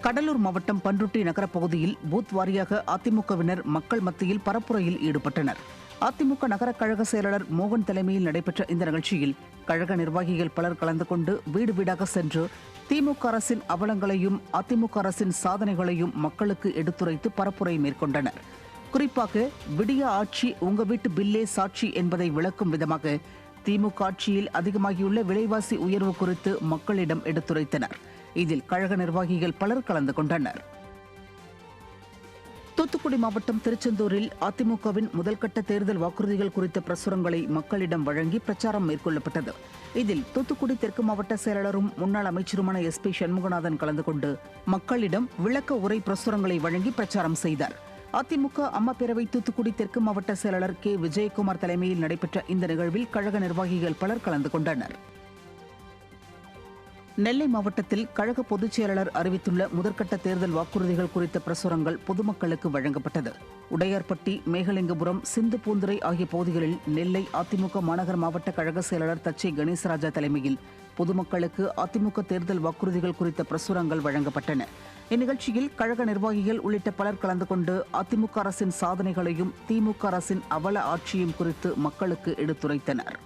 கடலூர் மாவட்டம் பண்ருட்டி நகரப் பகுதியில் பூத் வாரியாக அதிமுகவினர் மக்கள் மத்தியில் பரப்புரையில் ஈடுபட்டனர். அதிமுக நகர கழக செயலாளர் மோகன் தலைமையில் நடைபெற்ற இந்த நிகழ்ச்சியில் கழக நிர்வாகிகள் பலர் கலந்து கொண்டு வீடு வீடாக சென்று திமுக அரசின் அவலங்களையும் அதிமுக அரசின் சாதனைகளையும் மக்களுக்கு எடுத்துரைத்து பரப்புரை மேற்கொண்டனர். குறிப்பாக விடிய ஆட்சி உங்க வீட்டு பில்லே சாட்சி என்பதை விளக்கும் விதமாக திமுக ஆட்சியில் அதிகமாகியுள்ள விலைவாசி உயர்வு குறித்து மக்களிடம் எடுத்துரைத்தனர். இதில் கழக நிர்வாகிகள் பலர் கலந்து கொண்டனர். தூத்துக்குடி மாவட்டம் திருச்செந்தூரில் அதிமுகவின் முதல்கட்ட தேர்தல் வாக்குறுதிகள் குறித்த பிரசுரங்களை மக்களிடம் வழங்கி பிரச்சாரம் மேற்கொள்ளப்பட்டது. இதில் தூத்துக்குடி தெற்கு மாவட்ட செயலாளரும் முன்னாள் அமைச்சருமான SP சண்முகநாதன் கலந்து கொண்டு மக்களிடம் விளக்க உரை பிரசுரங்களை வழங்கி பிரச்சாரம் செய்தார். அதிமுக அம்மா பேரவை தூத்துக்குடி தெற்கு மாவட்ட செயலாளர் K. விஜயகுமார் தலைமையில் நடைபெற்ற இந்த நிகழ்வில் கழக நிர்வாகிகள் பலர் கலந்து கொண்டனர். நெல்லை மாவட்டத்தில் கழக பொதுச் செயலாளர் அறிவித்துள்ள முதற்கட்ட தேர்தல் வாக்குறுதிகள் குறித்த பிரசுரங்கள் பொதுமக்களுக்கு வழங்கப்பட்டது. உடையார்பட்டி, மேகலிங்கபுரம், சிந்துபூந்துரை ஆகிய பகுதிகளில் நெல்லை அதிமுக மாநகர் மாவட்ட கழக செயலாளர் தச்சை கணேசராஜா தலைமையில் பொதுமக்களுக்கு அதிமுக தேர்தல் வாக்குறுதிகள் குறித்த பிரசுரங்கள் வழங்கப்பட்டன. இந்நிகழ்ச்சியில் கழக நிர்வாகிகள் உள்ளிட்ட பலர் கலந்து கொண்டு அதிமுக அரசின் சாதனைகளையும் திமுக அரசின் அவல ஆட்சியும் குறித்து மக்களுக்கு எடுத்துரைத்தனர்.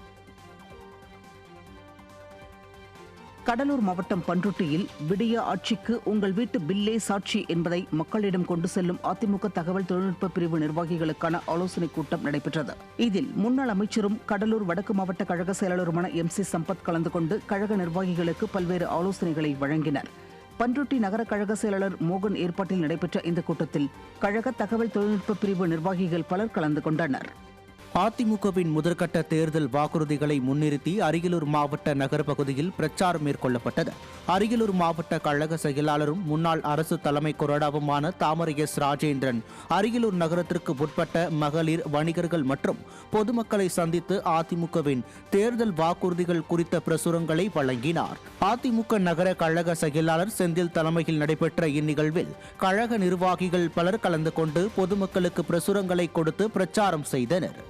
கடலூர் மாவட்டம் பண்ருட்டியில் விடிய ஆட்சிக்கு உங்கள் வீட்டு பில்லே சாட்சி என்பதை மக்களிடம் கொண்டு செல்லும் அதிமுக தகவல் தொழில்நுட்ப பிரிவு நிர்வாகிகளுக்கான ஆலோசனைக் கூட்டம் நடைபெற்றது. இதில் முன்னாள் அமைச்சரும் கடலூர் வடக்கு மாவட்ட கழக செயலாளருமான MC சம்பத் கலந்து கொண்டு கழக நிர்வாகிகளுக்கு பல்வேறு ஆலோசனைகளை வழங்கினர். பண்ருட்டி நகர கழக செயலாளர் மோகன் ஏற்பாட்டில் நடைபெற்ற இந்த கூட்டத்தில் கழக தகவல் தொழில்நுட்ப பிரிவு நிர்வாகிகள் பலர் கலந்து கொண்டனர். அதிமுகவின் முதற்கட்ட தேர்தல் வாக்குறுதிகளை முன்னிறுத்தி அரியலூர் மாவட்ட நகர் பகுதியில் பிரச்சாரம் மேற்கொள்ளப்பட்டது. அரியலூர் மாவட்ட கழக செயலாளரும் முன்னாள் அரசு தலைமை கொறடாவுமான தாமரை S. ராஜேந்திரன் அரியலூர் நகரத்திற்கு உட்பட்ட மகளிர், வணிகர்கள் மற்றும் பொதுமக்களை சந்தித்து அதிமுகவின் தேர்தல் வாக்குறுதிகள் குறித்த பிரசுரங்களை வழங்கினார். அதிமுக நகர கழக செயலாளர் செந்தில் தலைமையில் நடைபெற்ற இந்நிகழ்வில் கழக நிர்வாகிகள் பலர் கலந்து கொண்டு பொதுமக்களுக்கு பிரசுரங்களை கொடுத்து பிரச்சாரம் செய்தனர்.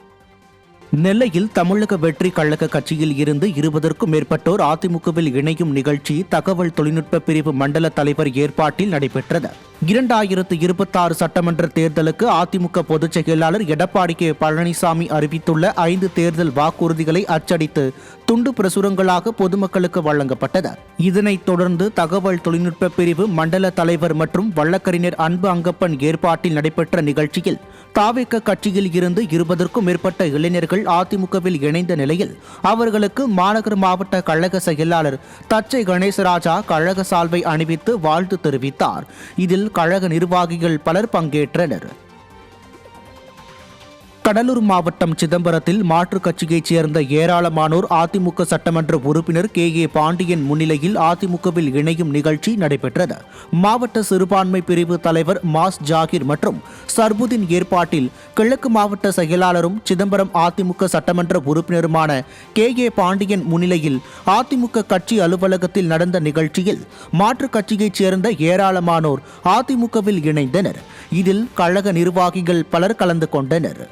நெல்லையில் தமிழக வெற்றி கழக கட்சியில் இருந்து 20க்கும் மேற்பட்டோர் அதிமுகவில் இணையும் நிகழ்ச்சி தகவல் தொழில்நுட்ப பிரிவு மண்டல தலைவர் ஏற்பாட்டில் நடைபெற்றது. 2026 சட்டமன்ற தேர்தலுக்கு அதிமுக பொதுச் செயலாளர் எடப்பாடி K. பழனிசாமி அறிவித்துள்ள 5 தேர்தல் வாக்குறுதிகளை அச்சடித்து துண்டு பிரசுரங்களாக பொதுமக்களுக்கு வழங்கப்பட்டது. இதனைத் தொடர்ந்து தகவல் தொழில்நுட்ப பிரிவு மண்டல தலைவர் மற்றும் வழக்கறிஞர் அன்பு அங்கப்பன் ஏற்பாட்டில் நடைபெற்ற நிகழ்ச்சியில் தாவேக கட்சியில் இருந்து 20க்கும் மேற்பட்ட இளைஞர்கள் அதிமுகவில் இணைந்த நிலையில் அவர்களுக்கு மாநகர் மாவட்ட கழக செயலாளர் தச்சை கணேசராஜா கழக சால்வை அணிவித்து வாழ்த்து தெரிவித்தார். இதில் கழக நிர்வாகிகள் பலர் பங்கேற்றனர். கடலூர் மாவட்டம் சிதம்பரத்தில் மாற்றுக் கட்சியைச் சேர்ந்த ஏராளமானோர் அதிமுக சட்டமன்ற உறுப்பினர் K.A. பாண்டியன் முன்னிலையில் அதிமுகவில் இணையும் நிகழ்ச்சி நடைபெற்றது. மாவட்ட சிறுபான்மை பிரிவு தலைவர் மாஸ் ஜாகிர் மற்றும் சர்புதீன் ஏற்பாட்டில் கிழக்கு மாவட்ட செயலாளரும் சிதம்பரம் அதிமுக சட்டமன்ற உறுப்பினருமான K.A. பாண்டியன் முன்னிலையில் அதிமுக கட்சி அலுவலகத்தில் நடந்த நிகழ்ச்சியில் மாற்றுக் கட்சியைச் சேர்ந்த ஏராளமானோர் அதிமுகவில் இணைந்தனர். இதில் கழக நிர்வாகிகள் பலர் கலந்து கொண்டனர்.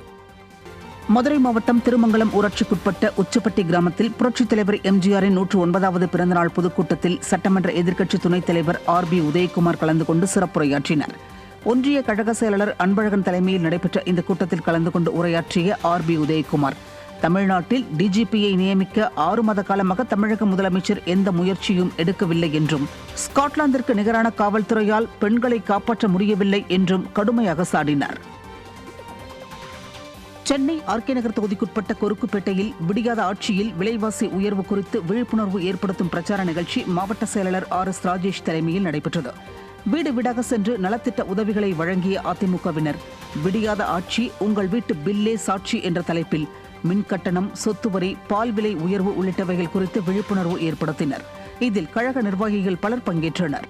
மதுரை மாவட்டம் திருமங்கலம் ஊராட்சிக்குட்பட்ட உச்சப்பட்டி கிராமத்தில் புரட்சித் தலைவர் MGRின் 109வது பிறந்தநாள் பொதுக்கூட்டத்தில் சட்டமன்ற எதிர்க்கட்சி துணைத் தலைவர் RB உதயகுமார் கலந்து கொண்டு சிறப்புரையாற்றினார். ஒன்றிய கழக செயலாளர் அன்பழகன் தலைமையில் நடைபெற்ற இந்த கூட்டத்தில் கலந்து கொண்டு உரையாற்றிய RB உதயகுமார், தமிழ்நாட்டில் DGPயை நியமிக்க 6 மாத காலமாக தமிழக முதலமைச்சர் எந்த முயற்சியும் எடுக்கவில்லை என்றும், ஸ்காட்லாந்திற்கு நிகரான காவல்துறையால் பெண்களை காப்பாற்ற முடியவில்லை என்றும் கடுமையாக சாடினார். சென்னை RK நகர் தொகுதிக்குட்பட்ட கொருக்குப்பேட்டையில் விடியாத ஆட்சியில் விலைவாசி உயர்வு குறித்து விழிப்புணர்வு ஏற்படுத்தும் பிரச்சார நிகழ்ச்சி மாவட்ட செயலாளர் RS ராஜேஷ் தலைமையில் நடைபெற்றது. வீடு வீடாக சென்று நலத்திட்ட உதவிகளை வழங்கிய அதிமுகவினர் விடியாத ஆட்சி உங்கள் வீட்டு பில்லே சாட்சி என்ற தலைப்பில் மின்கட்டணம், சொத்து வரி, பால் விலை உயர்வு உள்ளிட்டவைகள் குறித்து விழிப்புணர்வு ஏற்படுத்தினர். இதில் கழக நிர்வாகிகள் பலர் பங்கேற்றனர்.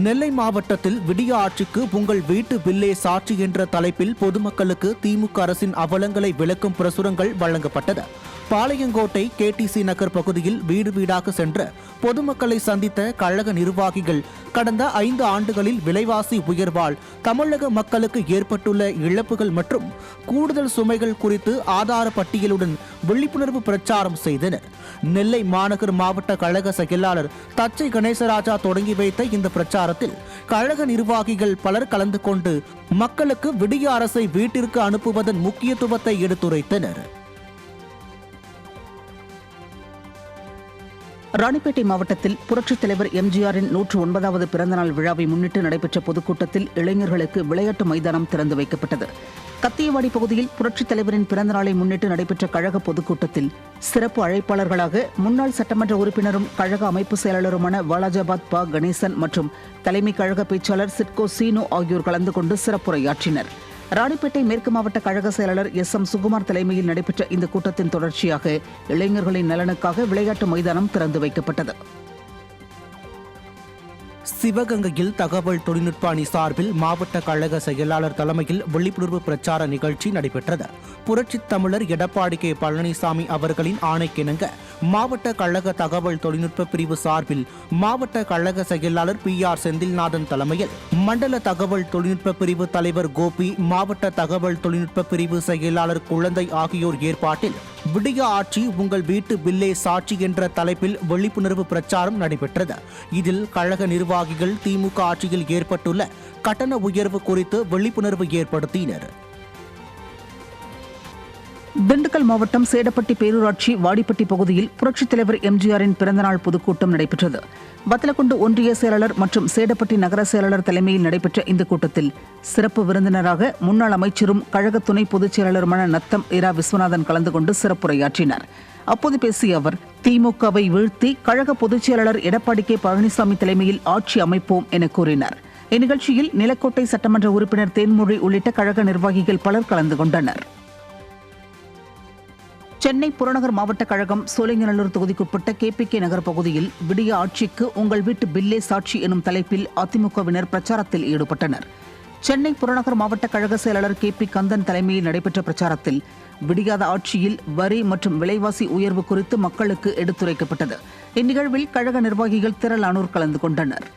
நெல்லை மாவட்டத்தில் விடிய ஆட்சிக்கு உங்கள் வீட்டு பில்லே சாட்சி என்ற தலைப்பில் பொதுமக்களுக்கு திமுக அரசின் அவலங்களை விளக்கும் பிரசுரங்கள் வழங்கப்பட்டது. பாளையங்கோட்டை கேடிசி நகர் பகுதியில் வீடு வீடாக சென்று பொதுமக்களை சந்தித்த கழக நிர்வாகிகள் கடந்த 5 ஆண்டுகளில் விலைவாசி உயர்வால் தமிழக மக்களுக்கு ஏற்பட்டுள்ள இழப்புகள் மற்றும் கூடுதல் சுமைகள் குறித்து ஆதார பட்டியலுடன் விழிப்புணர்வு பிரச்சாரம் செய்தனர். நெல்லை மாநகர் மாவட்ட கழக செயலாளர் தச்சை கணேசராஜா தொடங்கி வைத்த இந்த பிரச்சாரத்தில் கழக நிர்வாகிகள் பலர் கலந்து கொண்டு மக்களுக்கு விடிய அரசை வீட்டிற்கு அனுப்புவதன் முக்கியத்துவத்தை எடுத்துரைத்தனர். ராணிப்பேட்டை மாவட்டத்தில் புரட்சித் தலைவர் எம்ஜிஆரின் 109வது பிறந்தநாள் விழாவை முன்னிட்டு நடைபெற்ற பொதுக்கூட்டத்தில் இளைஞர்களுக்கு விளையாட்டு மைதானம் திறந்து வைக்கப்பட்டது. கத்தியவாடி பகுதியில் புரட்சித் தலைவரின் பிறந்தநாளை முன்னிட்டு நடைபெற்ற கழக பொதுக்கூட்டத்தில் சிறப்பு அழைப்பாளர்களாக முன்னாள் சட்டமன்ற உறுப்பினரும் கழக அமைப்பு செயலாளருமான வாலாஜாபாத் ப கணேசன் மற்றும் தலைமை கழக பேச்சாளர் சிட்கோ சீனு ஆகியோர் கலந்து கொண்டு சிறப்புரையாற்றினர். ராணிப்பேட்டை மேற்கு மாவட்ட கழக செயலாளர் எம் சுகுமார் தலைமையில் நடைபெற்ற இந்த கூட்டத்தின் தொடர்ச்சியாக இளைஞர்களின் நலனுக்காக விளையாட்டு மைதானம் திறந்து வைக்கப்பட்டது. சிவகங்கையில் தகவல் தொழில்நுட்ப அணி சார்பில் மாவட்ட கழக செயலாளர் தலைமையில் விழிப்புணர்வு பிரச்சார நிகழ்ச்சி நடைபெற்றது. புரட்சித் தமிழர் எடப்பாடி கே பழனிசாமி அவர்களின் ஆணைக்கிணங்க மாவட்ட கழக தகவல் தொழில்நுட்ப பிரிவு சார்பில் மாவட்ட கழக செயலாளர் PR செந்தில்நாதன் தலைமையில் மண்டல தகவல் தொழில்நுட்ப பிரிவு தலைவர் கோபி, மாவட்ட தகவல் தொழில்நுட்ப பிரிவு செயலாளர் குழந்தை ஆகியோர் ஏற்பாட்டில் விடிய ஆட்சி உங்கள் வீட்டு பில்லே சாட்சி என்ற தலைப்பில் விழிப்புணர்வு பிரச்சாரம் நடைபெற்றது. இதில் கழக நிர்வாகிகள் திமுக ஆட்சியில் ஏற்பட்டுள்ள கட்டண உயர்வு குறித்து விழிப்புணர்வு ஏற்படுத்தினர். திண்டுக்கல் மாவட்டம் சேடப்பட்டி பேரூராட்சி வாடிப்பட்டி பகுதியில் புரட்சித் தலைவர் எம்ஜிஆரின் பிறந்தநாள் பொதுக்கூட்டம் நடைபெற்றது. வத்தலக்குண்டு ஒன்றிய செயலாளர் மற்றும் சேடப்பட்டி நகர செயலாளர் தலைமையில் நடைபெற்ற இந்த கூட்டத்தில் சிறப்பு விருந்தினராக முன்னாள் அமைச்சரும் கழக துணை பொதுச் செயலாளருமான நத்தம் இரா விஸ்வநாதன் கலந்து கொண்டு சிறப்புரையாற்றினார். அப்போது பேசிய அவர், திமுகவை வீழ்த்தி கழக பொதுச் செயலாளர் எடப்பாடி கே பழனிசாமி தலைமையில் ஆட்சி அமைப்போம் என கூறினார். இந்நிகழ்ச்சியில் நிலக்கோட்டை சட்டமன்ற உறுப்பினர் தேன்மொழி உள்ளிட்ட கழக நிர்வாகிகள் பலர் கலந்து கொண்டனர். சென்னை புறநகர் மாவட்ட கழகம் சோழிங்கநல்லூர் தொகுதிக்குட்பட்ட KPK நகர் பகுதியில் விடிய ஆட்சிக்கு உங்கள் வீட்டு பில்லே சாட்சி எனும் தலைப்பில் அதிமுகவினர் பிரச்சாரத்தில் ஈடுபட்டனர். சென்னை புறநகர் மாவட்ட கழக செயலாளர் KP கந்தன் தலைமையில் நடைபெற்ற பிரச்சாரத்தில் விடியாத ஆட்சியில் வரி மற்றும் விலைவாசி உயர்வு குறித்து மக்களுக்கு எடுத்துரைக்கப்பட்டது. இந்நிகழ்வில் கழக நிர்வாகிகள் திரளானோர் கலந்து கொண்டனர்.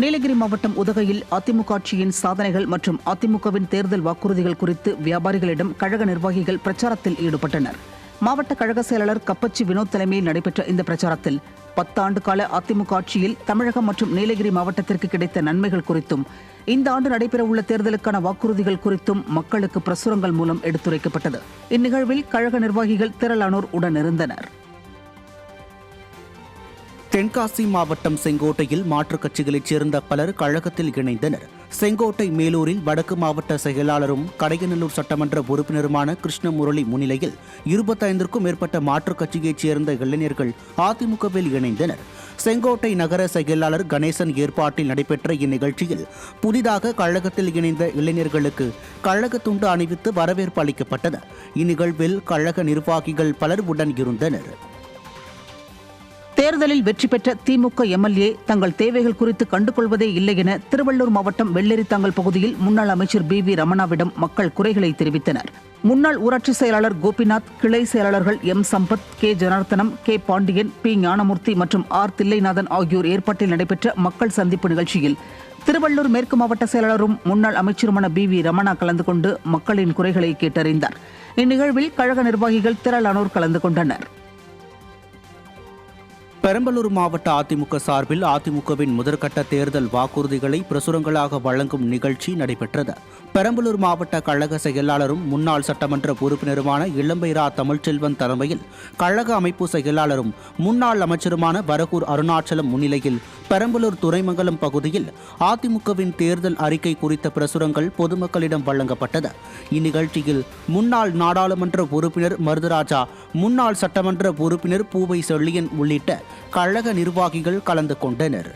நீலகிரி மாவட்டம் உதகையில் அதிமுக ஆட்சியின் சாதனைகள் மற்றும் அதிமுகவின் தேர்தல் வாக்குறுதிகள் குறித்து வியாபாரிகளிடம் கழக நிர்வாகிகள் பிரச்சாரத்தில் ஈடுபட்டனர். மாவட்ட கழக செயலாளர் கப்பச்சி வினோத் தலைமையில் நடைபெற்ற இந்த பிரச்சாரத்தில் 10 ஆண்டு கால அதிமுக ஆட்சியில் தமிழகம் மற்றும் நீலகிரி மாவட்டத்திற்கு கிடைத்த நன்மைகள் குறித்தும் இந்த ஆண்டு நடைபெறவுள்ள தேர்தலுக்கான வாக்குறுதிகள் குறித்தும் மக்களுக்கு பிரசுரங்கள் மூலம் எடுத்துரைக்கப்பட்டது. இந்நிகழ்வில் கழக நிர்வாகிகள் திரளானோர் உடனிருந்தனர். தென்காசி மாவட்டம் செங்கோட்டையில் மாற்றுக் கட்சிகளைச் சேர்ந்த பலர் கழகத்தில் இணைந்தனர். செங்கோட்டை மேலூரில் வடக்கு மாவட்ட செயலாளரும் கடையநல்லூர் சட்டமன்ற உறுப்பினருமான கிருஷ்ணமுரளி முன்னிலையில் 25க்கும் மேற்பட்ட மாற்றுக் கட்சியைச் சேர்ந்த இளைஞர்கள் அதிமுகவில் இணைந்தனர். செங்கோட்டை நகர செயலாளர் கணேசன் ஏற்பாட்டில் நடைபெற்ற இந்நிகழ்ச்சியில் புதிதாக கழகத்தில் இணைந்த இளைஞர்களுக்கு கழக துண்டு அணிவித்து வரவேற்பு அளிக்கப்பட்டது. இந்நிகழ்வில் கழக நிர்வாகிகள் பலர் உடன் இருந்தனர். தேர்தலில் வெற்றி பெற்ற திமுக MLA தங்கள் தேவைகள் குறித்து கண்டுகொள்வதே இல்லை என திருவள்ளூர் மாவட்டம் வெள்ளரித்தாங்கல் பகுதியில் முன்னாள் அமைச்சர் BV ரமணாவிடம் மக்கள் குறைகளை தெரிவித்தனர். முன்னாள் ஊராட்சி செயலாளர் கோபிநாத், கிளை செயலாளர்கள் M Sampath, K Janarthanam, K Pandian, P ஞானமூர்த்தி மற்றும் R தில்லைநாதன் ஆகியோர் ஏற்பாட்டில் நடைபெற்ற மக்கள் சந்திப்பு நிகழ்ச்சியில் திருவள்ளூர் மேற்கு மாவட்ட செயலாளரும் முன்னாள் அமைச்சருமான BV ரமணா கலந்து கொண்டு மக்களின் குறைகளை கேட்டறிந்தார். இந்நிகழ்வில் கழக நிர்வாகிகள் திரளானோர் கலந்து கொண்டனர். பெரம்பலூர் மாவட்ட அதிமுக சார்பில் அதிமுகவின் முதற்கட்ட தேர்தல் வாக்குறுதிகளை பிரசுரங்களாக வழங்கும் நிகழ்ச்சி நடைபெற்றது. பெரம்பலூர் மாவட்ட கழக செயலாளரும் முன்னாள் சட்டமன்ற உறுப்பினருமான இளம்பைரா தமிழ்ச்செல்வன் தலைமையில் கழக அமைப்பு செயலாளரும் முன்னாள் அமைச்சருமான வரகூர் அருணாச்சலம் முன்னிலையில் பெரம்பலூர் துறைமங்கலம் பகுதியில் அதிமுகவின் தேர்தல் அறிக்கை குறித்த பிரசுரங்கள் பொதுமக்களிடம் வழங்கப்பட்டது. இந்நிகழ்ச்சியில் முன்னாள் நாடாளுமன்ற உறுப்பினர் மருதராஜா, முன்னாள் சட்டமன்ற உறுப்பினர் பூவை செழியன் உள்ளிட்ட கழக நிர்வாகிகள் கலந்து கொண்டனர்.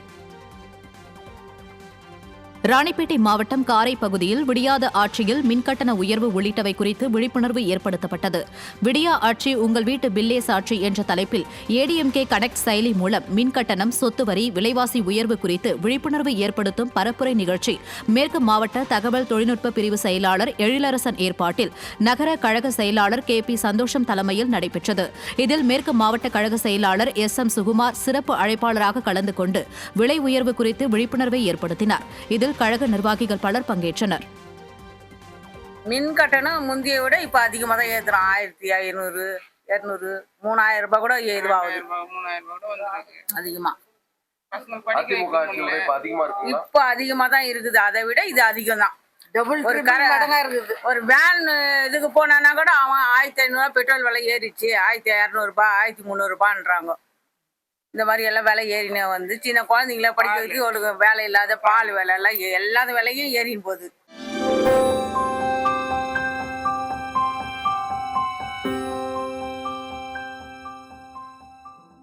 ராணிப்பேட்டை மாவட்டம் காரை பகுதியில் விடியாத ஆட்சியில் மின்கட்டண உயர்வு உள்ளிட்டவை குறித்து விழிப்புணர்வு ஏற்படுத்தப்பட்டது. விடியா ஆட்சி உங்கள் வீட்டு பில்லே சாட்சி என்ற தலைப்பில் ஏடிஎம்கே கனெக்ட் செயலி மூலம் மின்கட்டணம், சொத்து வரி, விலைவாசி உயர்வு குறித்து விழிப்புணர்வு ஏற்படுத்தும் பரப்புரை நிகழ்ச்சி மேற்கு மாவட்ட தகவல் தொழில்நுட்ப பிரிவு செயலாளர் எழிலரசன் ஏற்பாட்டில் நகர கழக செயலாளர் KP சந்தோஷம் தலைமையில் நடைபெற்றது. இதில் மேற்கு மாவட்ட கழக செயலாளர் SM சுகுமார் சிறப்பு அழைப்பாளராக கலந்து கொண்டு விலை உயர்வு குறித்து விழிப்புணர்வை ஏற்படுத்தினார். இதில் கழக நிர்வாகிகள் பலர் பங்கேற்றனர். மின் கட்டணம் முந்தைய விட இப்ப அதிகமா தான் ஏத்துறோம். 1500, 200, 3000 ரூபாய் கூட ஏதுவாகுது. அதிகமா இப்ப அதிகமா தான் இருக்குது. அதை விட இது அதிகம் தான். ஒரு வேன் இதுக்கு போனா கூட அவன் 1500 பெட்ரோல் விலை ஏறிச்சு, 1200 ரூபாய், 1300 ரூபான்றாங்க. இந்த மாதிரி எல்லாம் விலை ஏறினே வந்து சின்ன குழந்தைங்கள படிக்கிறதுக்கு ஒரு வேலை இல்லாத பால் விலை எல்லாம் எல்லா விலையும் ஏறின்னு போகுது.